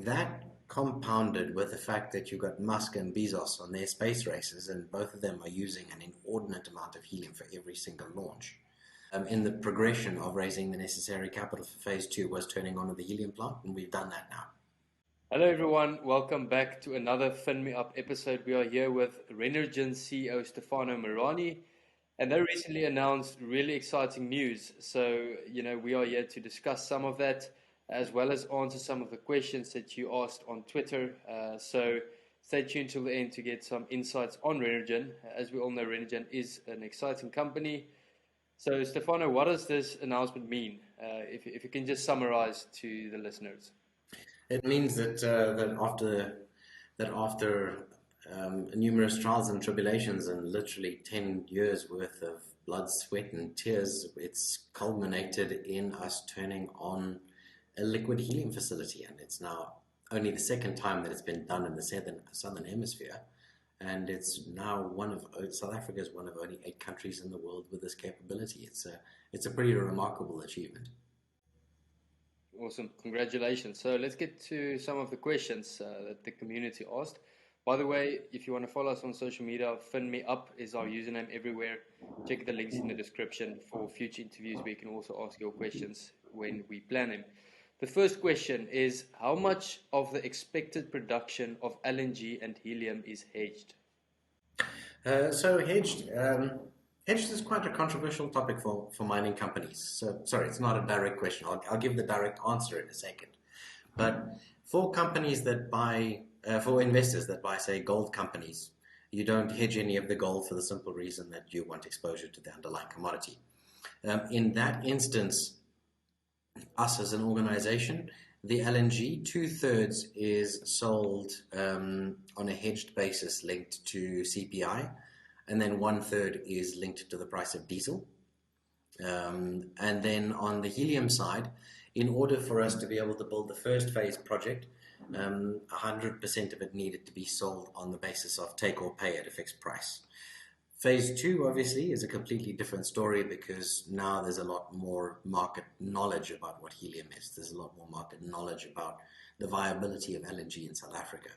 That compounded with the fact that you've got Musk and Bezos on their space races, and both of them are using an inordinate amount of helium for every single launch. In the progression of raising the necessary capital for phase 2 was turning on the helium plant, and we've done that now. Hello everyone, welcome back to another FinMeUp episode. We are here with Renergen CEO Stefano Marani, and they recently announced really exciting news. So, we are here to discuss some of that, as well as answer some of the questions that you asked on Twitter. So stay tuned till the end to get some insights on Renergen. As we all know, Renergen is an exciting company. So Stefano, what does this announcement mean? If you can just summarize to the listeners. It means that after numerous trials and tribulations and literally 10 years worth of blood, sweat, and tears, it's culminated in us turning on a liquid helium facility, and it's now only the second time that it's been done in the Southern Hemisphere, and it's now South Africa is one of only 8 countries in the world with this capability. It's a pretty remarkable achievement. Awesome, congratulations. So let's get to some of the questions that the community asked. By the way, if you want to follow us on social media, FinMeUp is our username everywhere. Check the links in the description for future interviews where you can also ask your questions when we plan them. The first question is, how much of the expected production of LNG and helium is hedged? So hedged is quite a controversial topic for mining companies. So, sorry, it's not a direct question. I'll give the direct answer in a second. But for companies that buy, for investors that buy, say, gold companies, you don't hedge any of the gold for the simple reason that you want exposure to the underlying commodity. In that instance, us as an organization, the LNG, 2/3 is sold on a hedged basis linked to CPI, and then 1/3 is linked to the price of diesel. And then on the helium side, in order for us to be able to build the first phase project, 100% of it needed to be sold on the basis of take or pay at a fixed price. Phase 2 obviously is a completely different story because now there's a lot more market knowledge about what helium is. There's a lot more market knowledge about the viability of LNG in South Africa.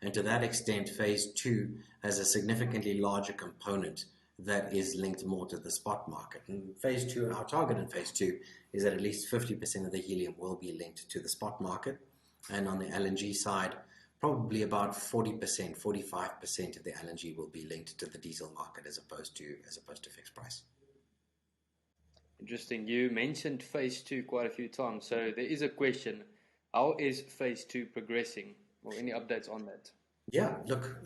And to that extent, phase 2 has a significantly larger component that is linked more to the spot market. And phase 2, our target in phase 2 is that at least 50% of the helium will be linked to the spot market. And on the LNG side, probably about 40%, 45% of the LNG will be linked to the diesel market as opposed to fixed price. Interesting. You mentioned phase 2 quite a few times. So there is a question, how is phase 2 progressing? Or any updates on that? Yeah, look,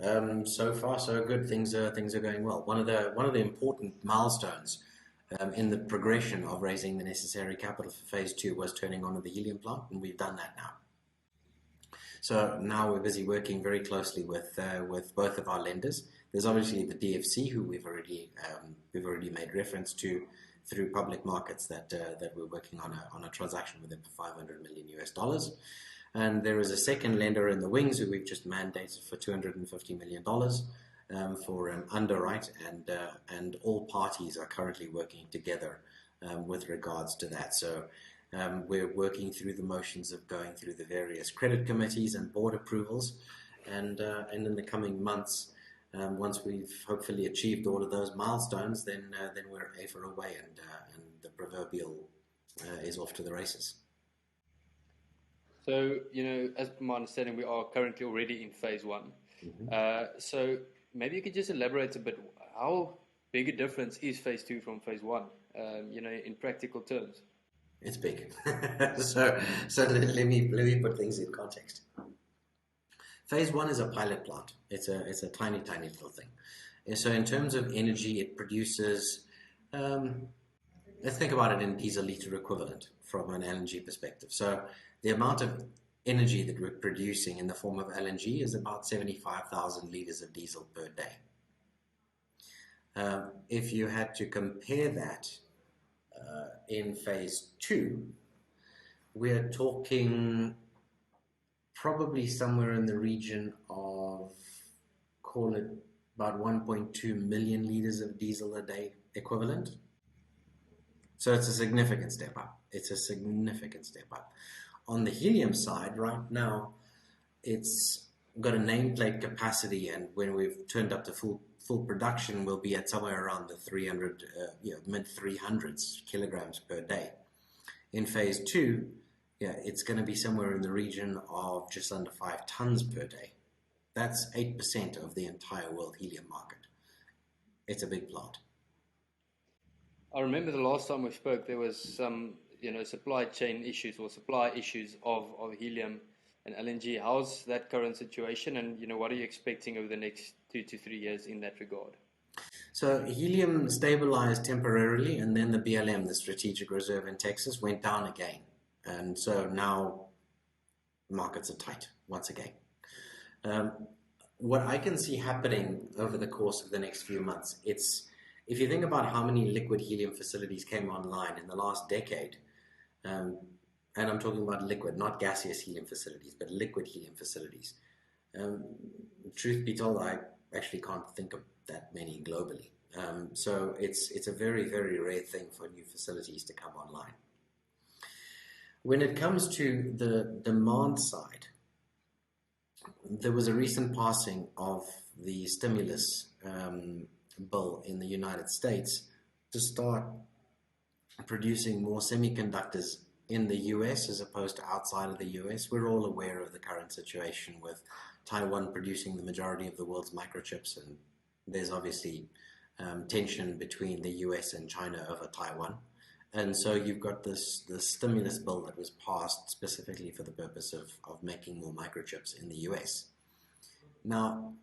so far so good. Things are going well. One of the important milestones in the progression of raising the necessary capital for phase 2 was turning on the helium plant, and we've done that now. So now we're busy working very closely with both of our lenders. There's obviously the DFC, who we've already made reference to through public markets that we're working on a transaction with them for $500 million US. And there is a second lender in the wings who we've just mandated for $250 million for an underwrite, and all parties are currently working together with regards to that. So we're working through the motions of going through the various credit committees and board approvals, and in the coming months, once we've hopefully achieved all of those milestones, then we're A for away, and the proverbial is off to the races. So, as per my understanding, we are currently already in phase 1. Mm-hmm. So maybe you could just elaborate a bit, how big a difference is phase 2 from phase 1, in practical terms? It's big. so let me put things in context. Phase 1 is a pilot plant. It's a tiny little thing. And so in terms of energy, it produces, let's think about it in diesel liter equivalent from an LNG perspective. So the amount of energy that we're producing in the form of LNG is about 75,000 liters of diesel per day. If you had to compare that in phase 2, we're talking probably somewhere in the region of, call it about 1.2 million liters of diesel a day equivalent. So it's a significant step up. On the helium side, right now, it's got a nameplate capacity, and when we've turned up to full production, we'll be at somewhere around the 300, mid 300s kilograms per day. In phase 2, it's going to be somewhere in the region of just under 5 tons per day. That's 8% of the entire world helium market. It's a big plant. I remember the last time we spoke, there was some, supply chain issues or supply issues of helium and LNG. How's that current situation, and what are you expecting over the next 2 to 3 years in that regard? So helium stabilized temporarily, and then the BLM, the Strategic Reserve in Texas, went down again. And so now markets are tight once again. What I can see happening over the course of the next few months, if you think about how many liquid helium facilities came online in the last decade, and I'm talking about liquid, not gaseous helium facilities, but liquid helium facilities. Truth be told, I actually can't think of that many globally. So it's a very, very rare thing for new facilities to come online. When it comes to the demand side, there was a recent passing of the stimulus bill in the United States to start producing more semiconductors in the US as opposed to outside of the US. We're all aware of the current situation with Taiwan producing the majority of the world's microchips, and there's obviously tension between the US and China over Taiwan. And so you've got the stimulus bill that was passed specifically for the purpose of making more microchips in the US. Now,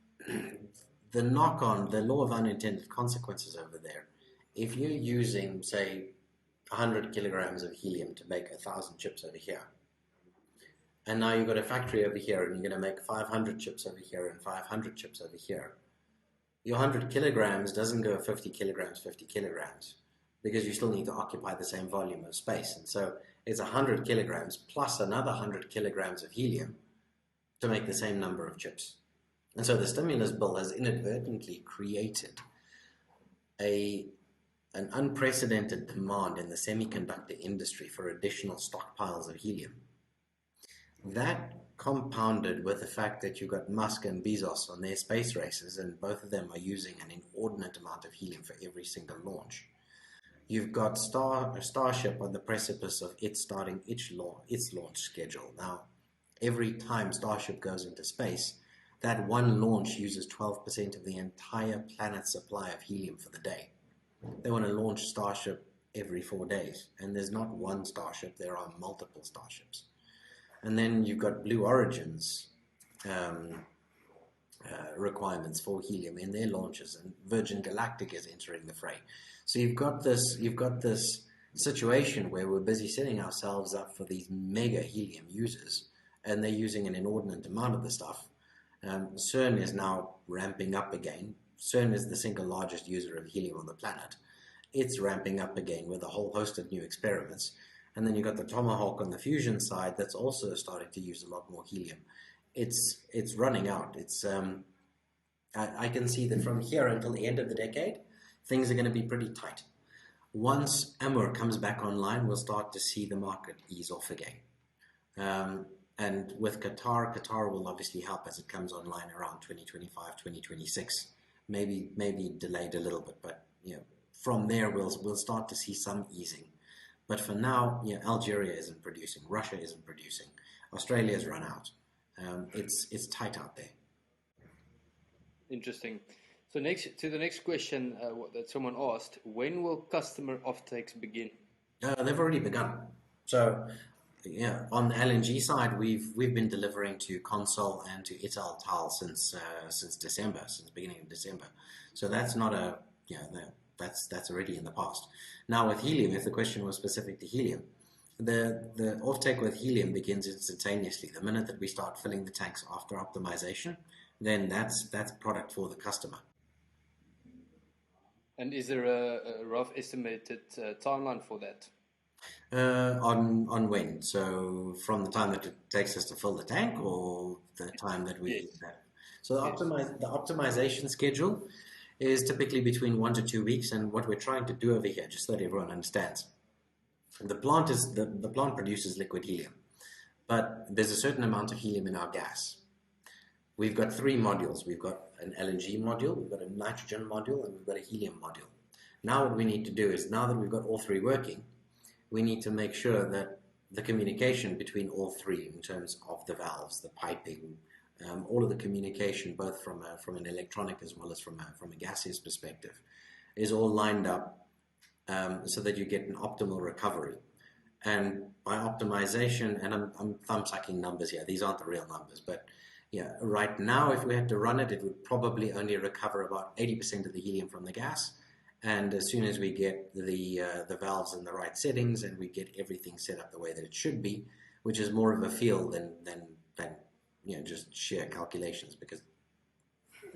the knock-on, the law of unintended consequences over there, if you're using, say, 100 kilograms of helium to make 1,000 chips over here, and now you've got a factory over here and you're going to make 500 chips over here and 500 chips over here, your 100 kilograms doesn't go 50 kilograms, because you still need to occupy the same volume of space. And so it's 100 kilograms plus another 100 kilograms of helium to make the same number of chips. And so the stimulus bill has inadvertently created an unprecedented demand in the semiconductor industry for additional stockpiles of helium. That compounded with the fact that you've got Musk and Bezos on their space races, and both of them are using an inordinate amount of helium for every single launch. You've got Starship on the precipice of it starting its launch schedule. Now, every time Starship goes into space, that one launch uses 12% of the entire planet's supply of helium for the day. They want to launch Starship every 4 days, and there's not one Starship, there are multiple Starships. And then you've got Blue Origin's requirements for helium in their launches, and Virgin Galactic is entering the fray. So you've got this situation where we're busy setting ourselves up for these mega helium users, and they're using an inordinate amount of the stuff. CERN is now ramping up again. CERN is the single largest user of helium on the planet. It's ramping up again with a whole host of new experiments. And then you've got the Tomahawk on the fusion side that's also starting to use a lot more helium. It's running out. I can see that from here until the end of the decade, things are going to be pretty tight. Once Amur comes back online, we'll start to see the market ease off again. And with Qatar will obviously help as it comes online around 2025, 2026. Maybe delayed a little bit, but from there we'll start to see some easing. But for now, Algeria isn't producing, Russia isn't producing, Australia's run out. It's tight out there. Interesting. So the next question that someone asked: when will customer offtakes begin? They've already begun. So on the LNG side, we've been delivering to Consol and to Italtal since December, since beginning of December. So that's not that's already in the past. Now with helium, if the question was specific to helium, the offtake with helium begins instantaneously. The minute that we start filling the tanks after optimization, then that's product for the customer. And is there a rough estimated timeline for that? On when? So from the time that it takes us to fill the tank, or the time that we use that? So the optimization schedule is typically between 1 to 2 weeks, and what we're trying to do over here, just so that everyone understands, the plant produces liquid helium, but there's a certain amount of helium in our gas. we've got three modules. We've got an LNG module, we've got a nitrogen module, and we've got a helium module. Now what we need to do is, now that we've got all three working, we need to make sure that the communication between all three, in terms of the valves, the piping, all of the communication, both from an electronic as well as from a gaseous perspective, is all lined up so that you get an optimal recovery. And by optimization, and I'm thumb-sucking numbers here, these aren't the real numbers, but yeah, right now, if we had to run it, it would probably only recover about 80% of the helium from the gas. And as soon as we get the valves in the right settings and we get everything set up the way that it should be, which is more of a feel than just sheer calculations, because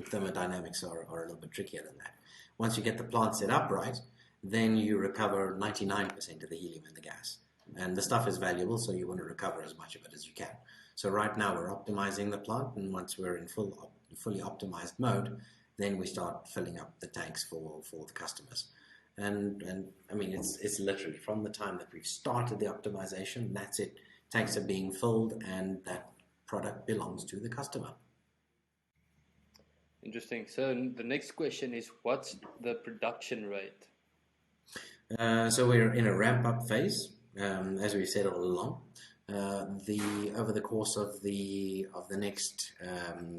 thermodynamics are a little bit trickier than that. Once you get the plant set up right, then you recover 99% of the helium in the gas. And the stuff is valuable, so you want to recover as much of it as you can. So right now we're optimizing the plant, and once we're in fully optimized mode, then we start filling up the tanks for the customers. And I mean, it's literally from the time that we've started the optimization, that's it. Tanks are being filled, and that product belongs to the customer. Interesting. So the next question is, what's the production rate? So we're in a ramp-up phase, as we've said all along. Over the course of the next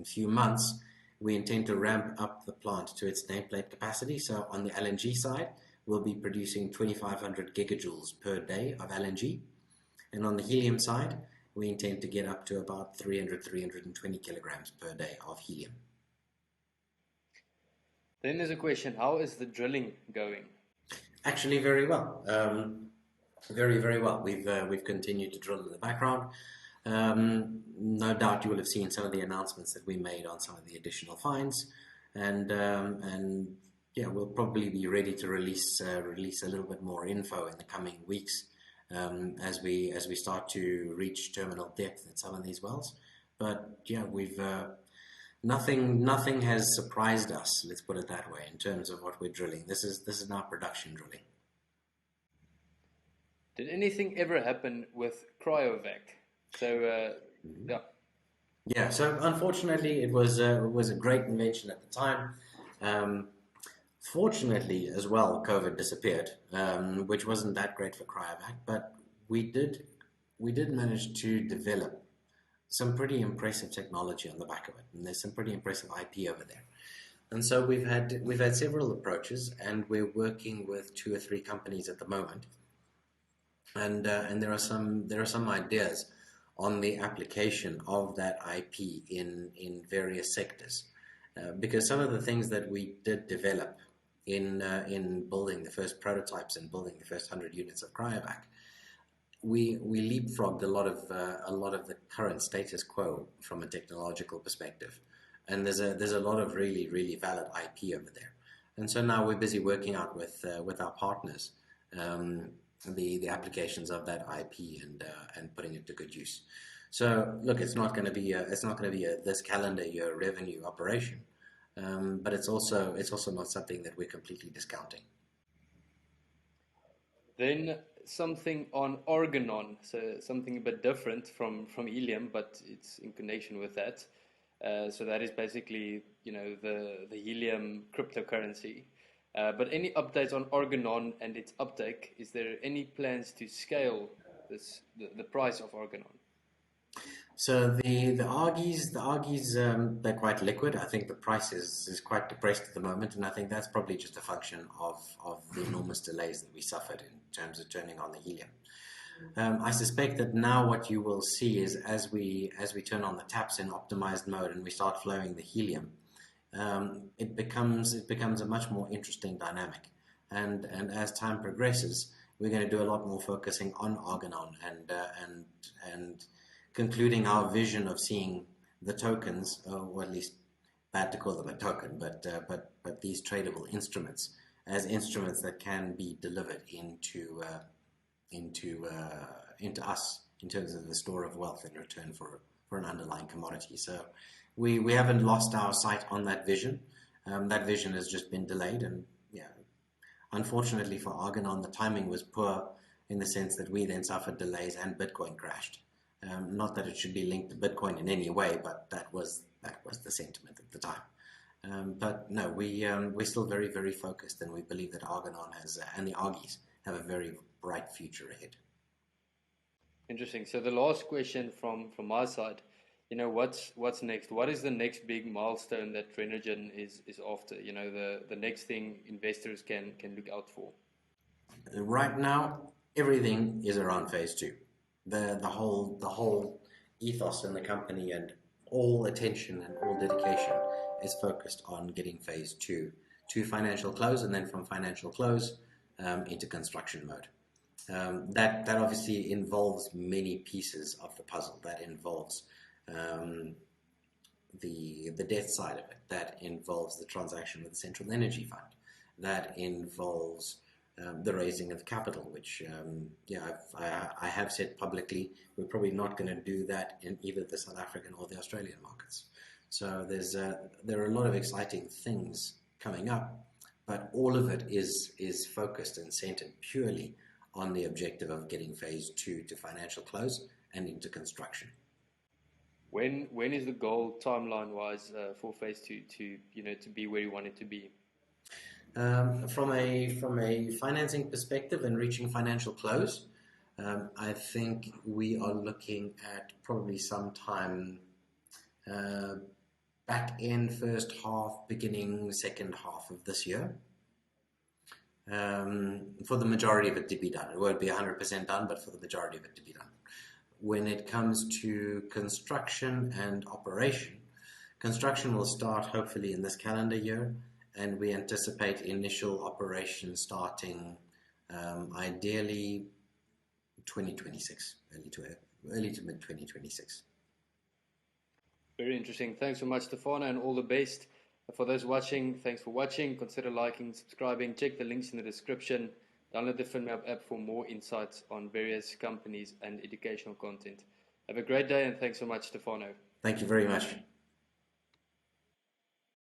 few months, we intend to ramp up the plant to its nameplate capacity. So on the LNG side, we'll be producing 2,500 gigajoules per day of LNG. And on the helium side, we intend to get up to about 320 kilograms per day of helium. Then there's a question, how is the drilling going? Actually, very well. Very, very well. We've continued to drill in the background. No doubt you will have seen some of the announcements that we made on some of the additional finds, and yeah, we'll probably be ready to release a little bit more info in the coming weeks as we start to reach terminal depth in some of these wells. But yeah, we've nothing has surprised us. Let's put it that way in terms of what we're drilling. This is now production drilling. Did anything ever happen with cryovac? So yeah. Yeah, so unfortunately it was a great invention at the time. Fortunately as well, COVID disappeared, which wasn't that great for cryovac, but we did manage to develop some pretty impressive technology on the back of it, and there's some pretty impressive IP over there. And so we've had several approaches, and we're working with 2 or 3 companies at the moment. And there are some ideas on the application of that IP in various sectors, because some of the things that we did develop in building the first prototypes and building the first 100 units of cryovac, we leapfrogged a lot of the current status quo from a technological perspective, and there's a lot of really, really valid IP over there. And so now we're busy working out with our partners the applications of that IP and putting it to good use. So look, it's not going to be a this calendar year revenue operation, but it's also not something that we're completely discounting. Then something on organon, so something a bit different from helium, but it's in connection with that. So that is basically the helium cryptocurrency. But any updates on organon and its uptake? Is there any plans to scale the price of organon? So the Argies, they're quite liquid. I think the price is quite depressed at the moment, and I think that's probably just a function of the enormous delays that we suffered in terms of turning on the helium. I suspect that now what you will see is as we turn on the taps in optimized mode and we start flowing the helium, it becomes a much more interesting dynamic, and as time progresses, we're going to do a lot more focusing on organon and concluding our vision of seeing the tokens, or at least bad to call them a token, but these tradable instruments as instruments that can be delivered into us in terms of the store of wealth in return for an underlying commodity. So we haven't lost our sight on that vision. That vision has just been delayed, and yeah, unfortunately for organon, the timing was poor in the sense that we then suffered delays and Bitcoin crashed. Not that it should be linked to Bitcoin in any way, but that was That was the sentiment at the time. But no, we're still very, very focused, and we believe that Argonon and the Argies have a very bright future ahead. Interesting. So the last question from my side, what's next? What is the next big milestone that Renergen is after? The next thing investors can look out for. Right now, everything is around phase 2. The whole ethos in the company and all attention and all dedication is focused on getting phase 2 to financial close, and then from financial close into construction mode. That obviously involves many pieces of the puzzle. That involves the debt side of it. That involves the transaction with the Central Energy Fund. That involves the raising of capital, which I have said publicly, we're probably not going to do that in either the South African or the Australian markets. So there are a lot of exciting things coming up, but all of it is focused and centered purely on the objective of getting phase 2 to financial close and into construction. When is the goal timeline wise for phase 2 to be where you want it to be? From a financing perspective and reaching financial close, I think we are looking at probably sometime back end first half, beginning second half of this year. For the majority of it to be done. It won't be 100% done, but for the majority of it to be done. When it comes to construction and operation, construction will start hopefully in this calendar year, and we anticipate initial operations starting ideally 2026, early to mid 2026. Very interesting. Thanks so much, Stefano, and all the best. For those watching, thanks for watching. Consider liking, subscribing. Check the links in the description. Download the FinMeUp app for more insights on various companies and educational content. Have a great day, and thanks so much, Stefano. Thank you very much.